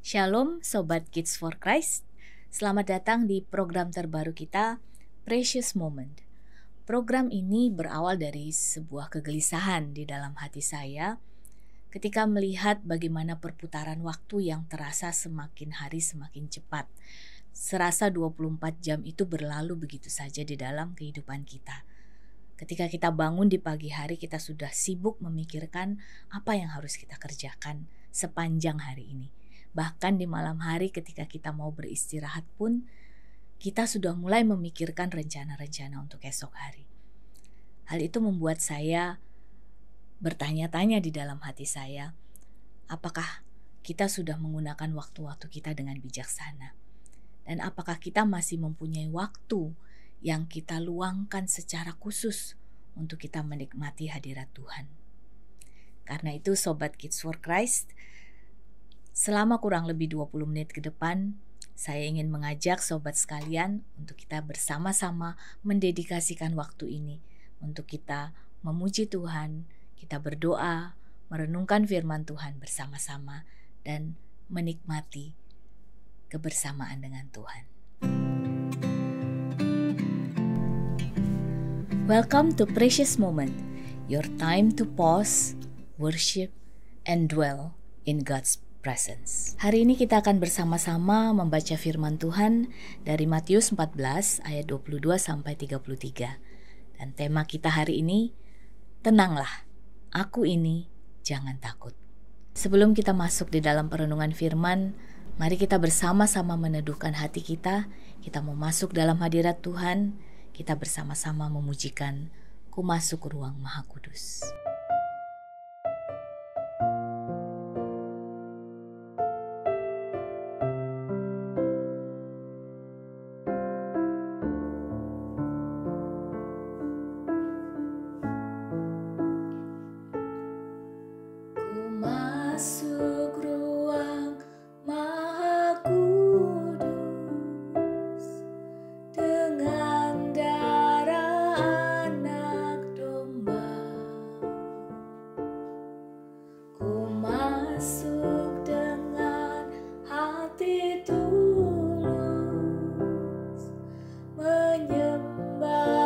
Shalom Sobat Kids for Christ. Selamat datang di program terbaru kita, Precious Moment. Program ini berawal dari sebuah kegelisahan di dalam hati saya ketika melihat bagaimana perputaran waktu yang terasa semakin hari semakin cepat. Serasa 24 jam itu berlalu begitu saja di dalam kehidupan kita. Ketika kita bangun di pagi hari, kita sudah sibuk memikirkan apa yang harus kita kerjakan sepanjang hari ini. Bahkan di malam hari ketika kita mau beristirahat pun, kita sudah mulai memikirkan rencana-rencana untuk esok hari. Hal itu membuat saya bertanya-tanya di dalam hati saya, apakah kita sudah menggunakan waktu-waktu kita dengan bijaksana? Dan apakah kita masih mempunyai waktu yang kita luangkan secara khusus untuk kita menikmati hadirat Tuhan? Karena itu Sobat Kids for Christ, selama kurang lebih 20 menit ke depan, saya ingin mengajak sobat sekalian untuk kita bersama-sama mendedikasikan waktu ini untuk kita memuji Tuhan, kita berdoa, merenungkan firman Tuhan bersama-sama, dan menikmati kebersamaan dengan Tuhan. Welcome to Precious Moment, your time to pause, worship, and dwell in God's presence. Hari ini kita akan bersama-sama membaca firman Tuhan dari Matius 14 ayat 22 sampai 33. Dan tema kita hari ini, tenanglah, aku ini, jangan takut. Sebelum kita masuk di dalam perenungan firman, mari kita bersama-sama meneduhkan hati kita. Kita mau masuk dalam hadirat Tuhan, kita bersama-sama memujikan Ku Masuk Ruang Maha Kudus. Ku menyembah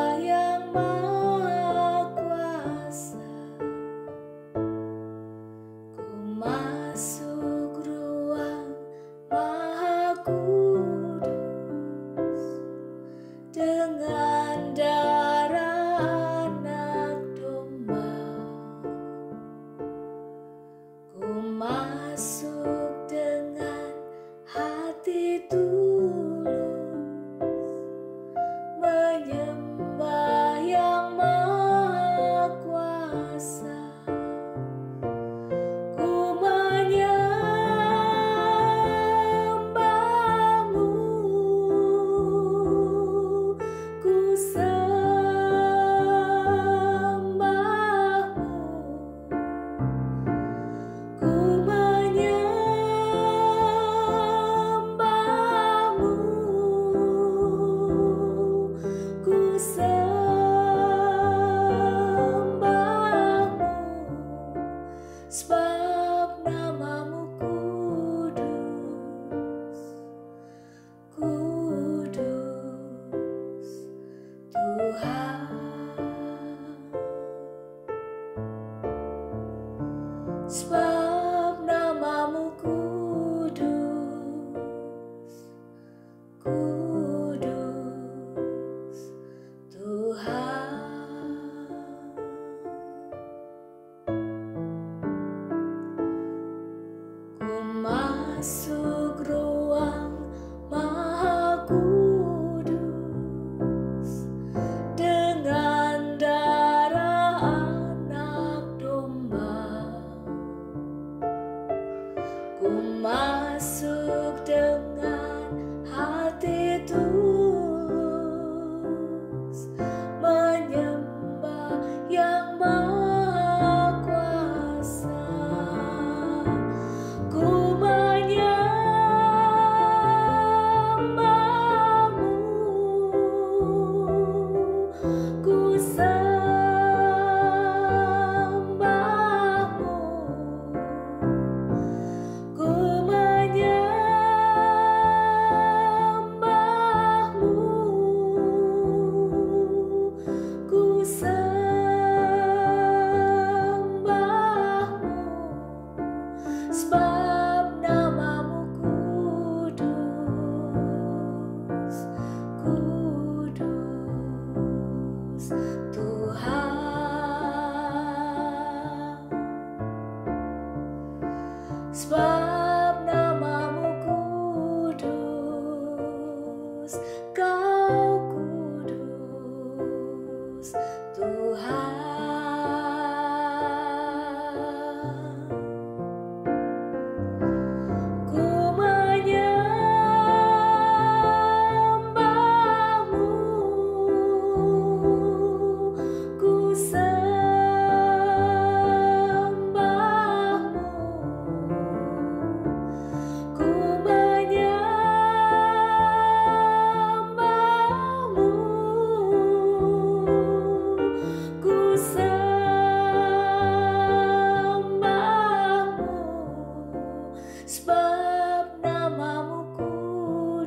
sebab namamu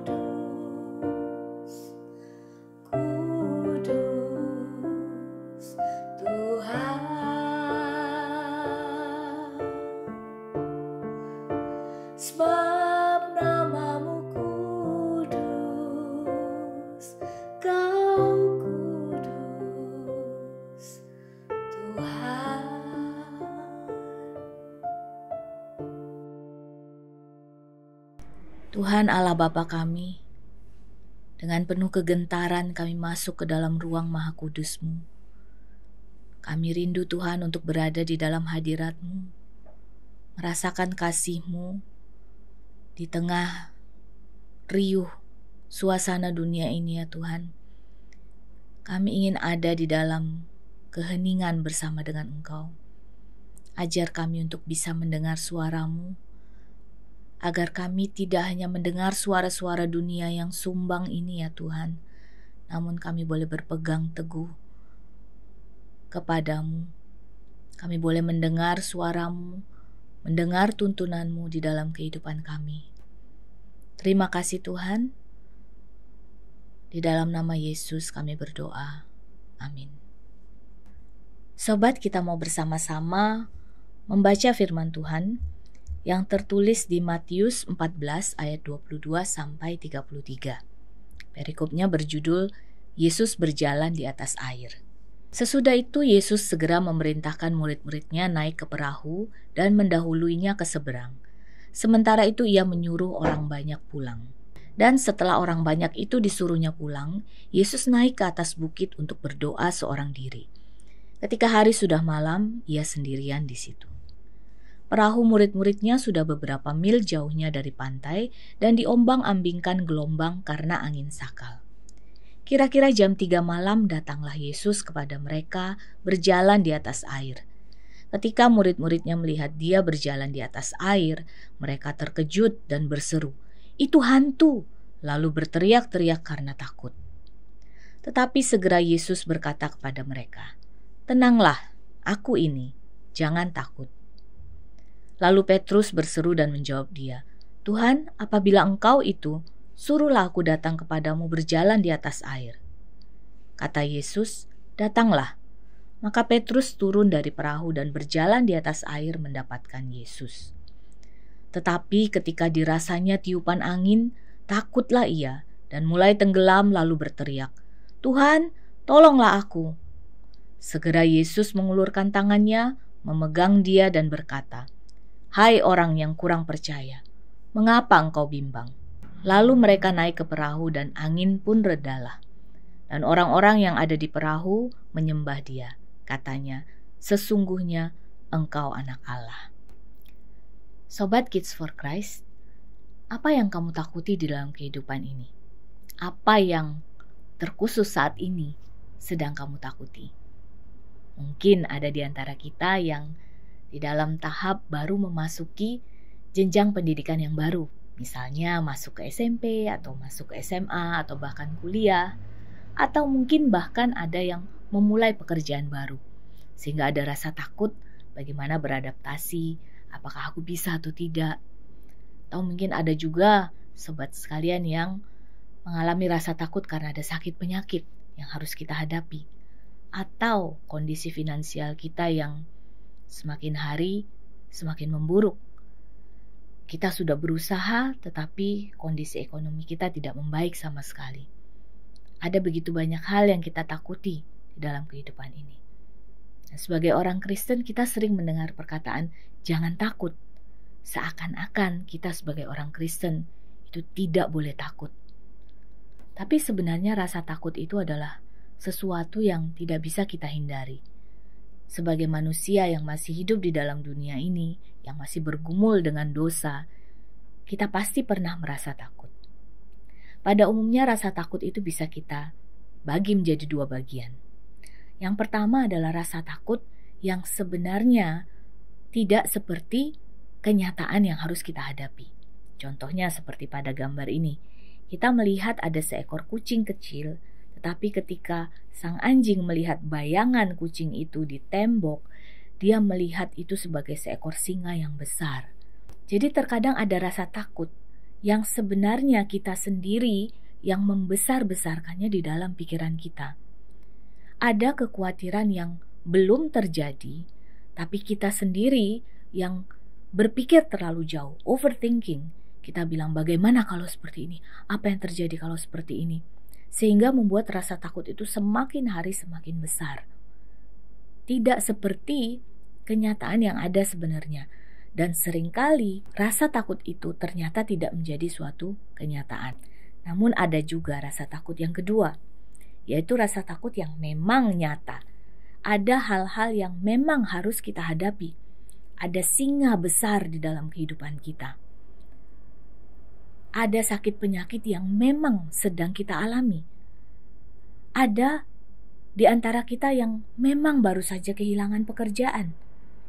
kudus, kudus Tuhan. Sebab namamu kudus, Kau kudus Tuhan. Tuhan Allah Bapa kami, dengan penuh kegentaran kami masuk ke dalam ruang Maha Kudus-Mu. Kami rindu Tuhan untuk berada di dalam hadirat-Mu, merasakan kasih-Mu di tengah riuh suasana dunia ini ya Tuhan. Kami ingin ada di dalam keheningan bersama dengan Engkau. Ajar kami untuk bisa mendengar suara-Mu, agar kami tidak hanya mendengar suara-suara dunia yang sumbang ini ya Tuhan, namun kami boleh berpegang teguh kepadamu. Kami boleh mendengar suara-Mu, mendengar tuntunan-Mu di dalam kehidupan kami. Terima kasih Tuhan. Di dalam nama Yesus kami berdoa. Amin. Sobat, kita mau bersama-sama membaca firman Tuhan yang tertulis di Matius 14 ayat 22 sampai 33. Perikopnya berjudul Yesus berjalan di atas air. Sesudah itu Yesus segera memerintahkan murid-muridnya naik ke perahu dan mendahuluinya ke seberang. Sementara itu ia menyuruh orang banyak pulang. Dan setelah orang banyak itu disuruhnya pulang, Yesus naik ke atas bukit untuk berdoa seorang diri. Ketika hari sudah malam, ia sendirian di situ. Perahu murid-muridnya sudah beberapa mil jauhnya dari pantai dan diombang-ambingkan gelombang karena angin sakal. Kira-kira jam 3 malam datanglah Yesus kepada mereka berjalan di atas air. Ketika murid-muridnya melihat dia berjalan di atas air, mereka terkejut dan berseru, "Itu hantu!" lalu berteriak-teriak karena takut. Tetapi segera Yesus berkata kepada mereka, "Tenanglah, aku ini, jangan takut." Lalu Petrus berseru dan menjawab dia, "Tuhan, apabila Engkau itu, suruhlah aku datang kepadamu berjalan di atas air." Kata Yesus, "Datanglah." Maka Petrus turun dari perahu dan berjalan di atas air mendapatkan Yesus. Tetapi ketika dirasanya tiupan angin, takutlah ia dan mulai tenggelam lalu berteriak, "Tuhan, tolonglah aku." Segera Yesus mengulurkan tangannya, memegang dia dan berkata, "Hai orang yang kurang percaya, mengapa engkau bimbang?" Lalu mereka naik ke perahu dan angin pun redalah. Dan orang-orang yang ada di perahu menyembah dia. Katanya, "Sesungguhnya engkau anak Allah." Sobat Kids for Christ, apa yang kamu takuti di dalam kehidupan ini? Apa yang terkhusus saat ini sedang kamu takuti? Mungkin ada di antara kita yang di dalam tahap baru memasuki jenjang pendidikan yang baru. Misalnya masuk ke SMP atau masuk ke SMA atau bahkan kuliah. Atau mungkin bahkan ada yang memulai pekerjaan baru, sehingga ada rasa takut bagaimana beradaptasi, apakah aku bisa atau tidak. Atau mungkin ada juga sobat sekalian yang mengalami rasa takut karena ada sakit penyakit yang harus kita hadapi, atau kondisi finansial kita yang semakin hari semakin memburuk. Kita sudah berusaha tetapi kondisi ekonomi kita tidak membaik sama sekali. Ada begitu banyak hal yang kita takuti di dalam kehidupan ini. Dan sebagai orang Kristen kita sering mendengar perkataan jangan takut. Seakan-akan kita sebagai orang Kristen itu tidak boleh takut. Tapi sebenarnya rasa takut itu adalah sesuatu yang tidak bisa kita hindari. Sebagai manusia yang masih hidup di dalam dunia ini, yang masih bergumul dengan dosa, kita pasti pernah merasa takut. Pada umumnya rasa takut itu bisa kita bagi menjadi dua bagian. Yang pertama adalah rasa takut yang sebenarnya tidak seperti kenyataan yang harus kita hadapi. Contohnya seperti pada gambar ini. Kita melihat ada seekor kucing kecil, tetapi ketika sang anjing melihat bayangan kucing itu di tembok, dia melihat itu sebagai seekor singa yang besar. Jadi terkadang ada rasa takut yang sebenarnya kita sendiri yang membesar-besarkannya di dalam pikiran kita. Ada kekhawatiran yang belum terjadi, tapi kita sendiri yang berpikir terlalu jauh, overthinking. Kita bilang bagaimana kalau seperti ini, apa yang terjadi kalau seperti ini, sehingga membuat rasa takut itu semakin hari semakin besar. Tidak seperti kenyataan yang ada sebenarnya. Dan seringkali rasa takut itu ternyata tidak menjadi suatu kenyataan. Namun ada juga rasa takut yang kedua, yaitu rasa takut yang memang nyata. Ada hal-hal yang memang harus kita hadapi. Ada singa besar di dalam kehidupan kita. Ada sakit penyakit yang memang sedang kita alami. Ada di antara kita yang memang baru saja kehilangan pekerjaan.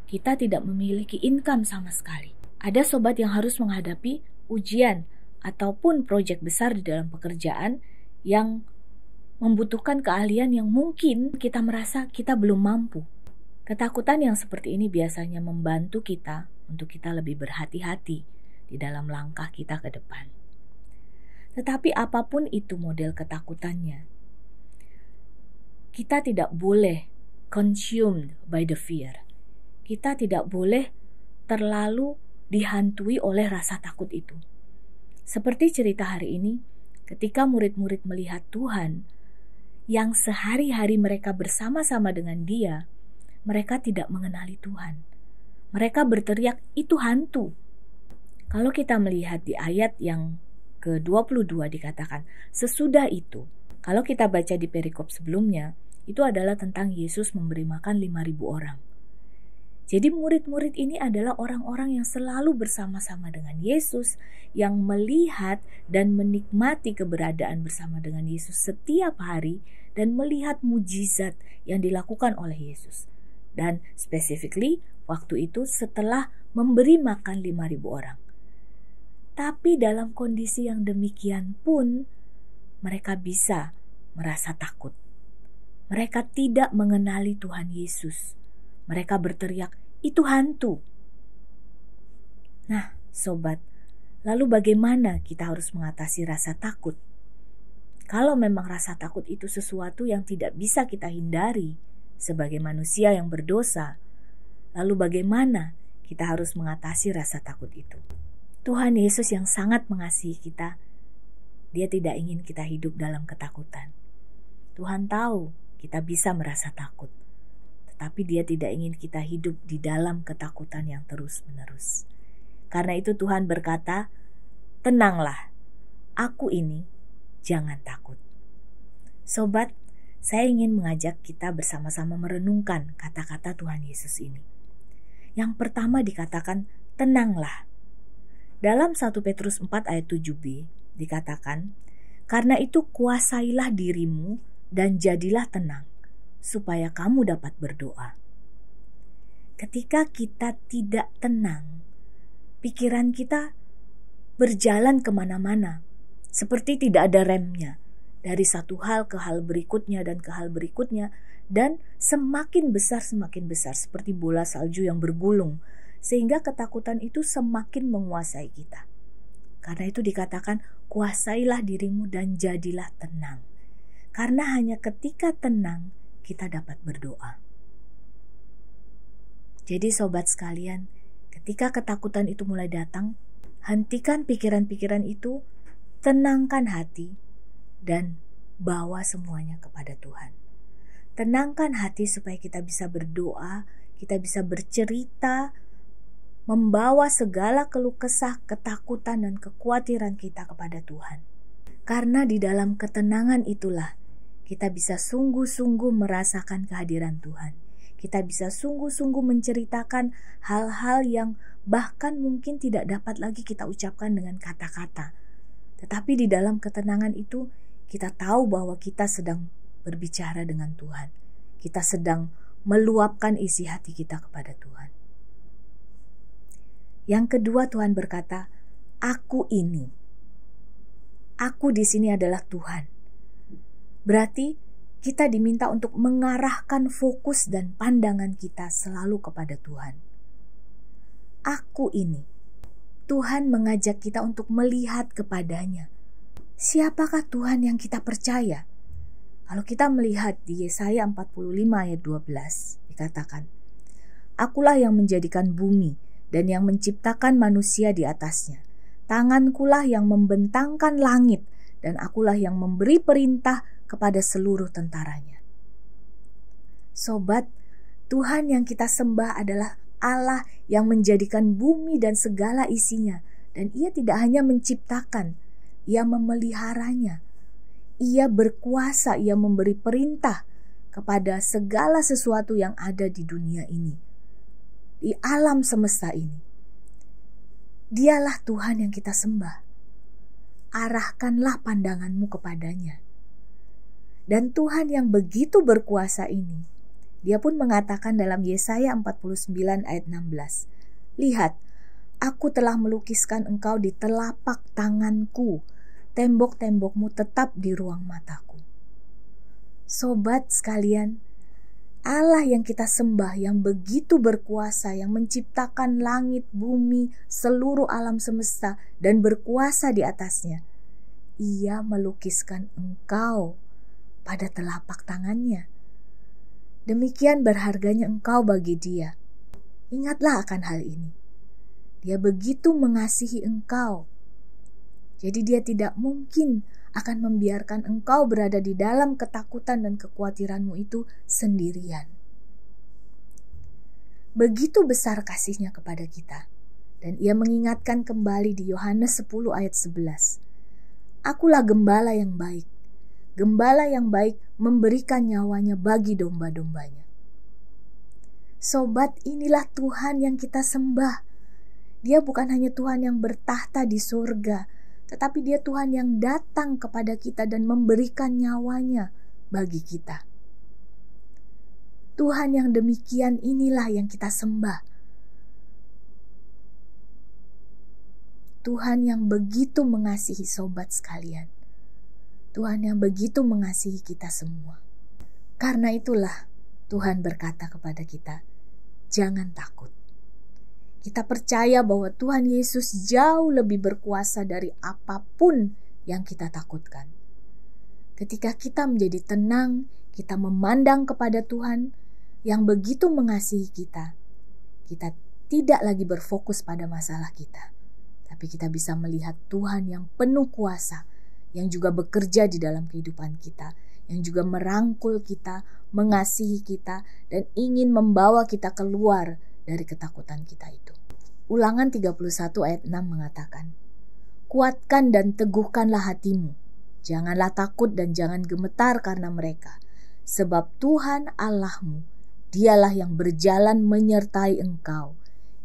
Kita tidak memiliki income sama sekali. Ada sobat yang harus menghadapi ujian ataupun proyek besar di dalam pekerjaan yang membutuhkan keahlian yang mungkin kita merasa kita belum mampu. Ketakutan yang seperti ini biasanya membantu kita untuk kita lebih berhati-hati di dalam langkah kita ke depan. Tetapi apapun itu model ketakutannya, kita tidak boleh consumed by the fear. Kita tidak boleh terlalu dihantui oleh rasa takut itu. Seperti cerita hari ini, ketika murid-murid melihat Tuhan yang sehari-hari mereka bersama-sama dengan Dia, mereka tidak mengenali Tuhan. Mereka berteriak, "Itu hantu." Kalau kita melihat di ayat yang ke-22 dikatakan, sesudah itu, kalau kita baca di perikop sebelumnya, itu adalah tentang Yesus memberi makan 5.000 orang. Jadi murid-murid ini adalah orang-orang yang selalu bersama-sama dengan Yesus, yang melihat dan menikmati keberadaan bersama dengan Yesus setiap hari dan melihat mujizat yang dilakukan oleh Yesus. Dan specifically waktu itu setelah memberi makan 5.000 orang. Tapi dalam kondisi yang demikian pun mereka bisa merasa takut. Mereka tidak mengenali Tuhan Yesus. Mereka berteriak, "Itu hantu." Nah, sobat, lalu bagaimana kita harus mengatasi rasa takut? Kalau memang rasa takut itu sesuatu yang tidak bisa kita hindari sebagai manusia yang berdosa, lalu bagaimana kita harus mengatasi rasa takut itu? Tuhan Yesus yang sangat mengasihi kita, Dia tidak ingin kita hidup dalam ketakutan. Tuhan tahu kita bisa merasa takut, tapi Dia tidak ingin kita hidup di dalam ketakutan yang terus-menerus. Karena itu Tuhan berkata, "Tenanglah, Aku ini, jangan takut." Sobat, saya ingin mengajak kita bersama-sama merenungkan kata-kata Tuhan Yesus ini. Yang pertama dikatakan, tenanglah. Dalam 1 Petrus 4 ayat 7b dikatakan, "Karena itu kuasailah dirimu dan jadilah tenang, supaya kamu dapat berdoa." Ketika kita tidak tenang, pikiran kita berjalan kemana-mana, seperti tidak ada remnya, dari satu hal ke hal berikutnya dan ke hal berikutnya, dan semakin besar, seperti bola salju yang bergulung, sehingga ketakutan itu semakin menguasai kita. Karena itu dikatakan, kuasailah dirimu dan jadilah tenang. Karena hanya ketika tenang, kita dapat berdoa. Jadi sobat sekalian, ketika ketakutan itu mulai datang, hentikan pikiran-pikiran itu, tenangkan hati, dan bawa semuanya kepada Tuhan. Tenangkan hati supaya kita bisa berdoa, kita bisa bercerita, membawa segala keluh kesah, ketakutan, dan kekhawatiran kita kepada Tuhan. Karena di dalam ketenangan itulah kita bisa sungguh-sungguh merasakan kehadiran Tuhan. Kita bisa sungguh-sungguh menceritakan hal-hal yang bahkan mungkin tidak dapat lagi kita ucapkan dengan kata-kata. Tetapi di dalam ketenangan itu, kita tahu bahwa kita sedang berbicara dengan Tuhan. Kita sedang meluapkan isi hati kita kepada Tuhan. Yang kedua, Tuhan berkata, "Aku ini." Aku di sini adalah Tuhan. Berarti kita diminta untuk mengarahkan fokus dan pandangan kita selalu kepada Tuhan. Aku ini. Tuhan mengajak kita untuk melihat kepadanya. Siapakah Tuhan yang kita percaya? Kalau kita melihat di Yesaya 45 ayat 12 dikatakan, Akulah yang menjadikan bumi dan yang menciptakan manusia di atasnya. Tangankulah yang membentangkan langit dan akulah yang memberi perintah kepada seluruh tentaranya. Sobat, Tuhan yang kita sembah adalah Allah yang menjadikan bumi dan segala isinya. Dan Ia tidak hanya menciptakan, Ia memeliharanya. Ia berkuasa, Ia memberi perintah kepada segala sesuatu yang ada di dunia ini. Di alam semesta ini. Dialah Tuhan yang kita sembah. Arahkanlah pandanganmu kepadanya. Dan Tuhan yang begitu berkuasa ini, Dia pun mengatakan dalam Yesaya 49 ayat 16, Lihat, aku telah melukiskan engkau di telapak tanganku, tembok-tembokmu tetap di ruang mataku. Sobat sekalian, Allah yang kita sembah, yang begitu berkuasa, yang menciptakan langit, bumi, seluruh alam semesta, dan berkuasa di atasnya. Ia melukiskan engkau pada telapak tangannya. Demikian berharganya engkau bagi Dia. Ingatlah akan hal ini. Dia begitu mengasihi engkau. Jadi Dia tidak mungkin akan membiarkan engkau berada di dalam ketakutan dan kekhawatiranmu itu sendirian. Begitu besar kasih-Nya kepada kita. Dan Ia mengingatkan kembali di Yohanes 10 ayat 11. Akulah gembala yang baik. Gembala yang baik memberikan nyawanya bagi domba-dombanya. Sobat, inilah Tuhan yang kita sembah. Dia bukan hanya Tuhan yang bertahta di surga, tetapi Dia Tuhan yang datang kepada kita dan memberikan nyawanya bagi kita. Tuhan yang demikian inilah yang kita sembah. Tuhan yang begitu mengasihi sobat sekalian. Tuhan yang begitu mengasihi kita semua. Karena itulah Tuhan berkata kepada kita, jangan takut. Kita percaya bahwa Tuhan Yesus jauh lebih berkuasa dari apapun yang kita takutkan. Ketika kita menjadi tenang, kita memandang kepada Tuhan yang begitu mengasihi kita. Kita tidak lagi berfokus pada masalah kita, tapi kita bisa melihat Tuhan yang penuh kuasa, yang juga bekerja di dalam kehidupan kita, yang juga merangkul kita, mengasihi kita, dan ingin membawa kita keluar dari ketakutan kita itu. Ulangan 31 ayat 6 mengatakan, Kuatkan dan teguhkanlah hatimu, janganlah takut dan jangan gemetar karena mereka, sebab Tuhan Allahmu, Dialah yang berjalan menyertai engkau.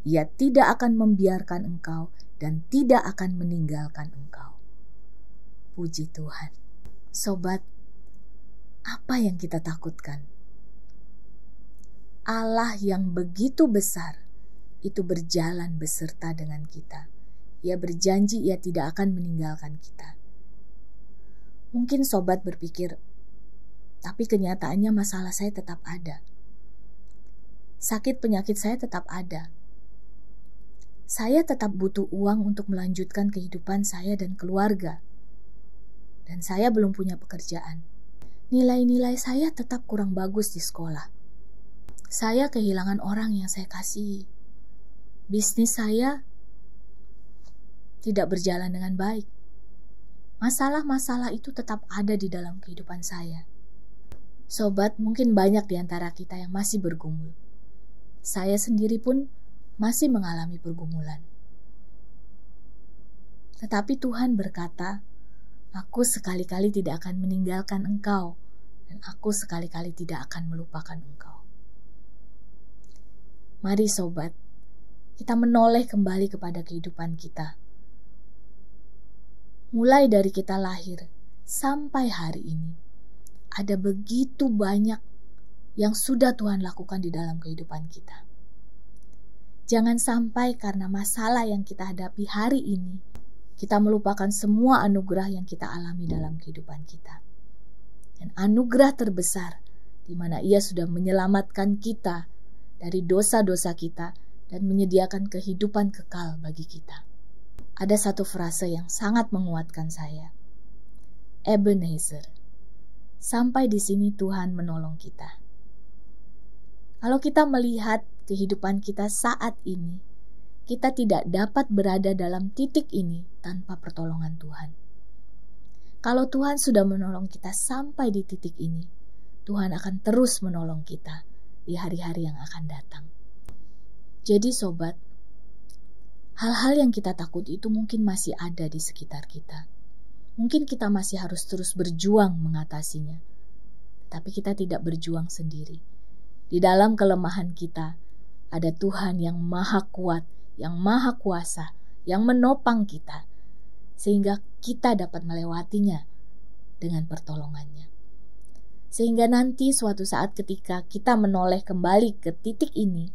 Ia tidak akan membiarkan engkau dan tidak akan meninggalkan engkau. Puji Tuhan. Sobat, apa yang kita takutkan? Allah yang begitu besar itu berjalan beserta dengan kita. Ia berjanji Ia tidak akan meninggalkan kita. Mungkin sobat berpikir, tapi kenyataannya masalah saya tetap ada. Sakit penyakit saya tetap ada. Saya tetap butuh uang untuk melanjutkan kehidupan saya dan keluarga. Dan saya belum punya pekerjaan. Nilai-nilai saya tetap kurang bagus di sekolah. Saya kehilangan orang yang saya kasihi. Bisnis saya tidak berjalan dengan baik. Masalah-masalah itu tetap ada di dalam kehidupan saya. Sobat, mungkin banyak di antara kita yang masih bergumul. Saya sendiri pun masih mengalami pergumulan. Tetapi Tuhan berkata, Aku sekali-kali tidak akan meninggalkan engkau, dan aku sekali-kali tidak akan melupakan engkau. Mari sobat, kita menoleh kembali kepada kehidupan kita. Mulai dari kita lahir sampai hari ini, ada begitu banyak yang sudah Tuhan lakukan di dalam kehidupan kita. Jangan sampai karena masalah yang kita hadapi hari ini, kita melupakan semua anugerah yang kita alami dalam kehidupan kita. Dan anugerah terbesar di mana Ia sudah menyelamatkan kita dari dosa-dosa kita dan menyediakan kehidupan kekal bagi kita. ada satu frase yang sangat menguatkan saya. Ebenezer, sampai di sini Tuhan menolong kita. Kalau kita melihat kehidupan kita saat ini, kita tidak dapat berada dalam titik ini tanpa pertolongan Tuhan. Kalau Tuhan sudah menolong kita sampai di titik ini, Tuhan akan terus menolong kita di hari-hari yang akan datang. Jadi sobat, hal-hal yang kita takut itu mungkin masih ada di sekitar kita. Mungkin kita masih harus terus berjuang mengatasinya. Tapi kita tidak berjuang sendiri. Di dalam kelemahan kita, ada Tuhan yang maha kuat, yang maha kuasa, yang menopang kita. Sehingga kita dapat melewatinya dengan pertolongannya. Sehingga nanti suatu saat ketika kita menoleh kembali ke titik ini,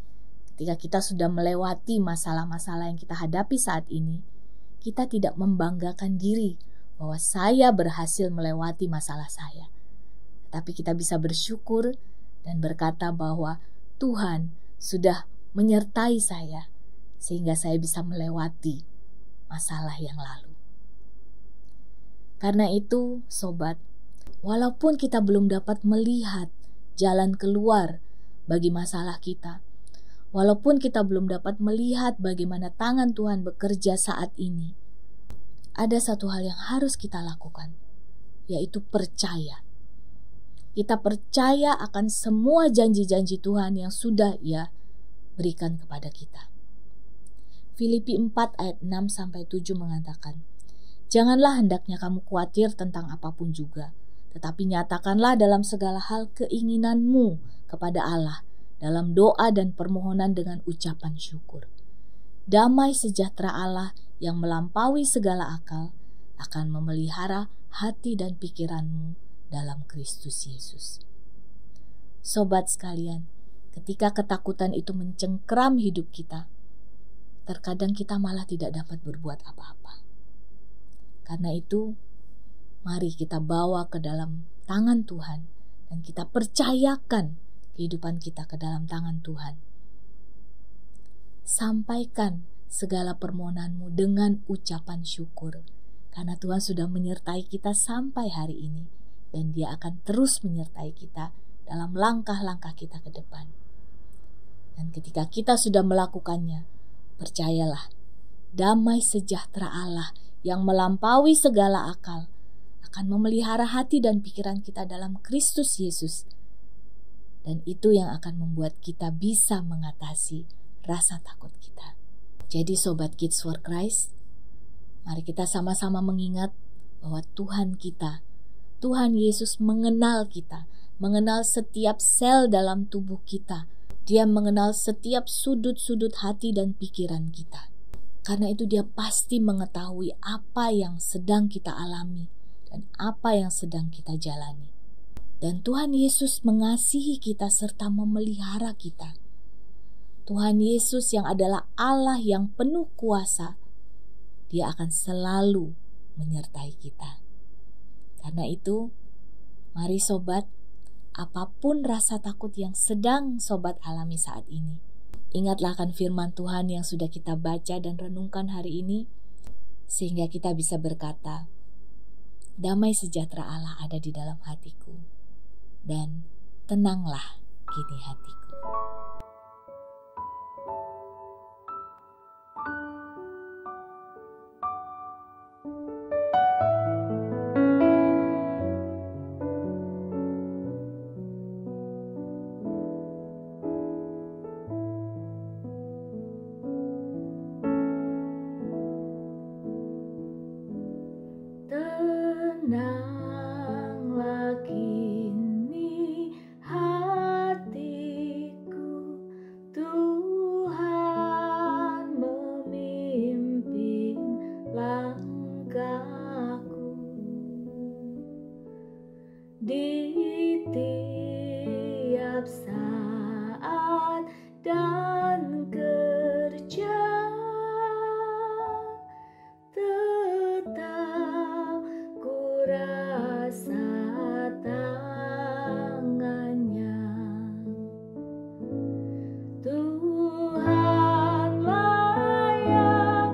ketika kita sudah melewati masalah-masalah yang kita hadapi saat ini, kita tidak membanggakan diri bahwa saya berhasil melewati masalah saya. Tapi kita bisa bersyukur dan berkata bahwa Tuhan sudah menyertai saya sehingga saya bisa melewati masalah yang lalu. Karena itu, sobat, walaupun kita belum dapat melihat jalan keluar bagi masalah kita, walaupun kita belum dapat melihat bagaimana tangan Tuhan bekerja saat ini, ada satu hal yang harus kita lakukan, yaitu percaya. Kita percaya akan semua janji-janji Tuhan yang sudah Ia berikan kepada kita. Filipi 4 ayat 6-7 mengatakan, "Janganlah hendaknya kamu khawatir tentang apapun juga, tetapi nyatakanlah dalam segala hal keinginanmu kepada Allah, dalam doa dan permohonan dengan ucapan syukur. Damai sejahtera Allah yang melampaui segala akal akan memelihara hati dan pikiranmu dalam Kristus Yesus." Sobat sekalian, ketika ketakutan itu mencengkram hidup kita, terkadang kita malah tidak dapat berbuat apa-apa. Karena itu, mari kita bawa ke dalam tangan Tuhan dan kita percayakan kehidupan kita ke dalam tangan Tuhan. Sampaikan segala permohonanmu dengan ucapan syukur, karena Tuhan sudah menyertai kita sampai hari ini, dan Dia akan terus menyertai kita dalam langkah-langkah kita ke depan. Dan ketika kita sudah melakukannya, percayalah, damai sejahtera Allah yang melampaui segala akal akan memelihara hati dan pikiran kita dalam Kristus Yesus. Dan itu yang akan membuat kita bisa mengatasi rasa takut kita. Jadi sobat Kids for Christ, mari kita sama-sama mengingat bahwa Tuhan kita, Tuhan Yesus mengenal kita, mengenal setiap sel dalam tubuh kita. Dia mengenal setiap sudut-sudut hati dan pikiran kita. Karena itu Dia pasti mengetahui apa yang sedang kita alami dan apa yang sedang kita jalani. Dan Tuhan Yesus mengasihi kita serta memelihara kita. Tuhan Yesus yang adalah Allah yang penuh kuasa, Dia akan selalu menyertai kita. Karena itu, mari sobat, apapun rasa takut yang sedang sobat alami saat ini, ingatlah akan firman Tuhan yang sudah kita baca dan renungkan hari ini, sehingga kita bisa berkata, damai sejahtera Allah ada di dalam hatiku, dan tenanglah kini hatiku. Tenanglah kini hatiku, Tuhan memimpin langkahku di tiap saat dan kerja. Rasa tangannya, Tuhanlah yang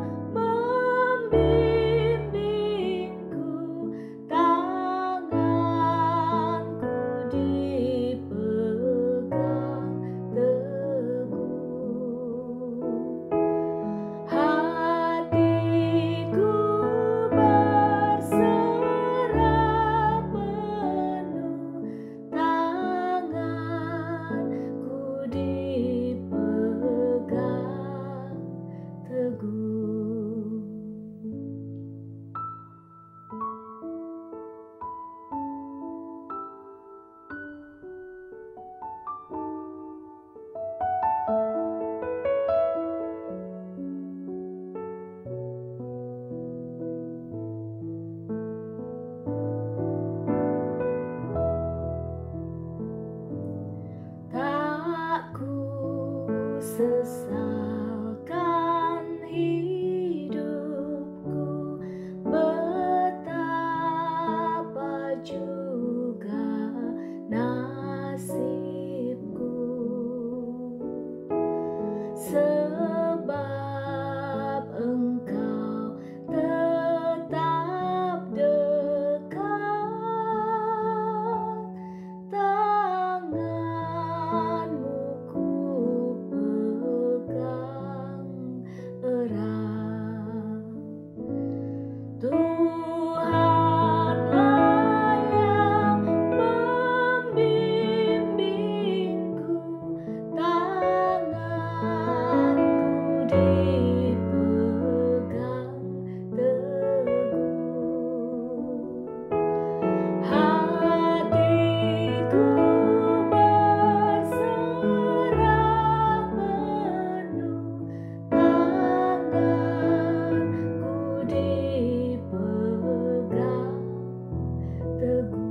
Tuhanlah yang membimbingku, tanganku dipegang teguh. Hatiku berserah penuh, tanganku dipegang teguh.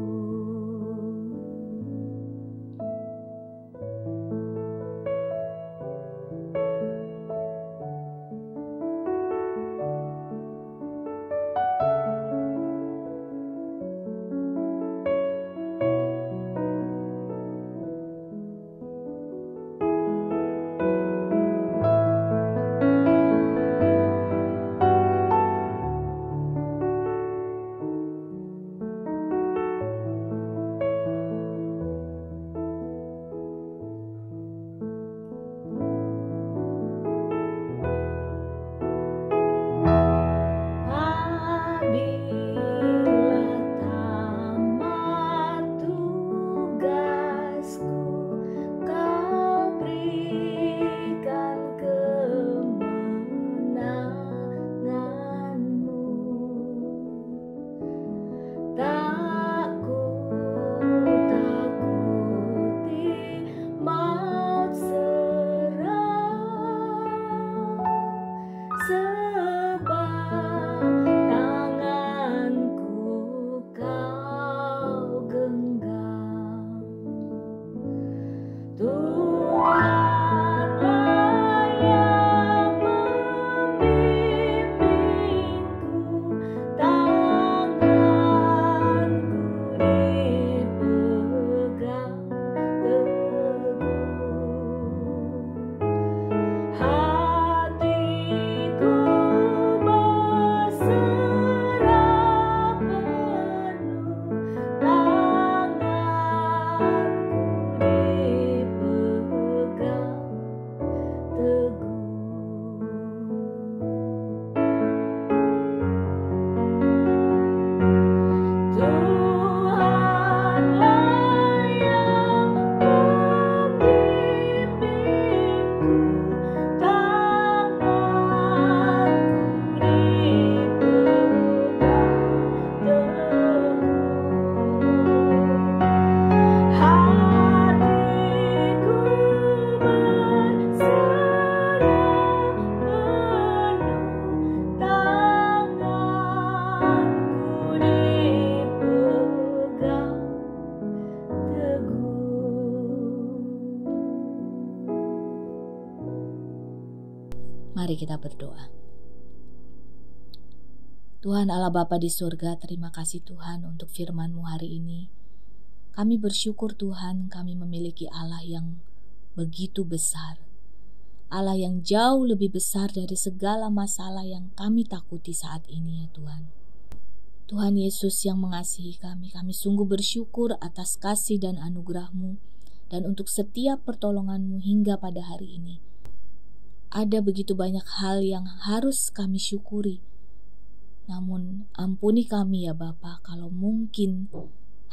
Apabila tamat tugasku, Kau berikan kemenangan-Mu. Tak takuti maut serang, sebab tanganku Kau genggam. Tuhanlah yang membimbingku, tanganku dipegang teguh. Hatiku berserah penuh, tanganku dipegang teguh. Tuhanlah yang membimbingku, tanganku dipegang teguh. Hatiku berserah penuh, tanganku dipegang teguh. Mari kita berdoa. Tuhan Allah Bapa di surga, terima kasih Tuhan untuk firman-Mu hari ini. Kami bersyukur Tuhan, kami memiliki Allah yang begitu besar. Allah yang jauh lebih besar dari segala masalah yang kami takuti saat ini ya Tuhan. Tuhan Yesus yang mengasihi kami sungguh bersyukur atas kasih dan anugerah-Mu dan untuk setiap pertolongan-Mu hingga pada hari ini. Ada begitu banyak hal yang harus kami syukuri. Namun ampuni kami ya Bapa kalau mungkin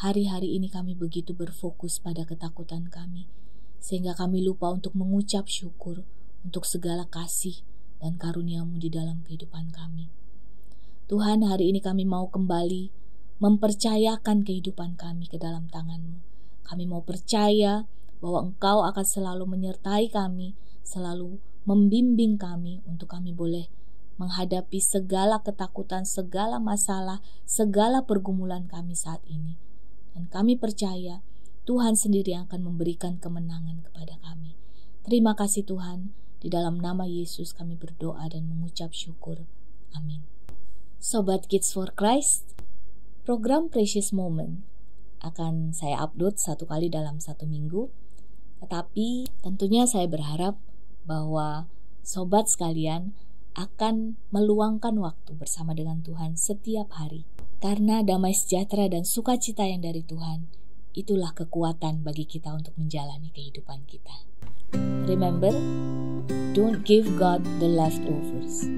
hari-hari ini kami begitu berfokus pada ketakutan kami, sehingga kami lupa untuk mengucap syukur untuk segala kasih dan karunia-Mu di dalam kehidupan kami. Tuhan, hari ini kami mau kembali mempercayakan kehidupan kami ke dalam tangan-Mu. Kami mau percaya bahwa Engkau akan selalu menyertai kami, selalu membimbing kami untuk kami boleh menghadapi segala ketakutan, segala masalah, segala pergumulan kami saat ini. Dan kami percaya Tuhan sendiri yang akan memberikan kemenangan kepada kami. Terima kasih Tuhan, di dalam nama Yesus kami berdoa dan mengucap syukur. Amin. Sobat Kids for Christ, program Precious Moment akan saya upload 1 kali dalam 1 minggu. Tetapi tentunya saya berharap bahwa sobat sekalian akan meluangkan waktu bersama dengan Tuhan setiap hari. Karena damai sejahtera dan sukacita yang dari Tuhan, itulah kekuatan bagi kita untuk menjalani kehidupan kita. Remember, don't give God the leftovers.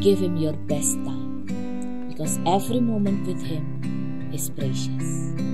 Give Him your best time. because every moment with Him is precious.